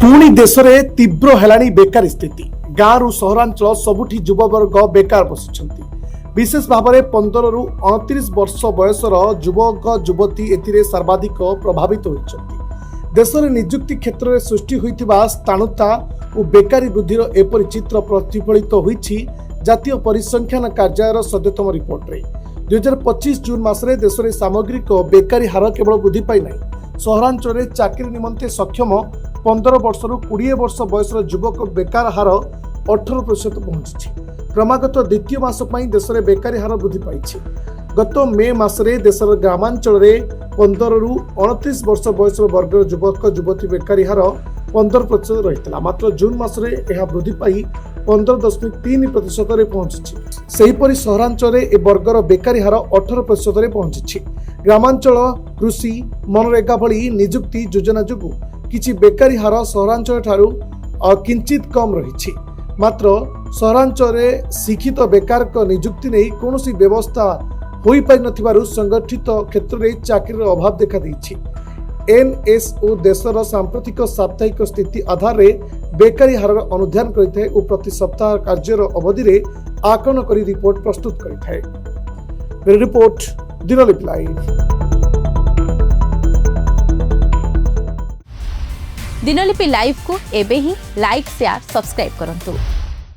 पुणी देश में तीव्र हेलानी बेकारी स्थिति गाँव सहरांचल सबुठी युववर्ग बेकार बसिଛନ୍ତି। विशेष भाव में 15 रु 29 वर्ष बयसर युवक युवती एथिरे सर्वाधिक प्रभावित होइଛନ୍ତି। देश में निजुक्ति क्षेत्र में सृष्टि होइथिबा स्थाणुता और बेकारी वृद्धिर एपरि चित्र प्रतिफलित होइछि जातीय परिसंख्यान कार्यालयर सद्यतम रिपोर्ट रे 2025 जून मासरे देश में सामग्रिक बेकारी हार केवल वृद्धि पाई नहीं, सहरांचल में चाकरी निमंते सक्षम 15 वर्ष रु 20 वर्ष बयसर युवक बेकार हार 18% पहुंची। क्रमागत द्वितीय मास देश में बेकारी हार वृद्धि पाई। गत मे मासरे देशर ग्रामांचल में 15 रु 29 वर्ष बयस वर्गर युवक युवती बेकारी हार 15% रही, मात्र जून मासरे यह वृद्धि पाई 15.3% पहुंची। सेहीपरि सहरांचल ए वर्गर बेकारी हार 18% पहुंची। ग्रामांचल कृषि मनरेगा भली निजुक्ति योजना जोगु किछि बेकारी हार सहरांचल ठारू किंचित कम रही, मात्र सहरांचल शिक्षित बेकार निजुक्ति नहीं कौनसी व्यवस्था होई पारि नथिबारु संगठित क्षेत्र में चाकरी अभाव देखा देइछि। एनएसओ देशर सांप्रतिक साप्ताहिक स्थिति आधार में बेकारी हार अनुध्यान करिଥାଏ और प्रति सप्ताह कार्यर अवधि रे आकलन करी रिपोर्ट प्रस्तुत करिଥାଏ। Report Dinalipi live. Dinalipi live को एबे ही लाइक शेयर सब्सक्राइब करंतु।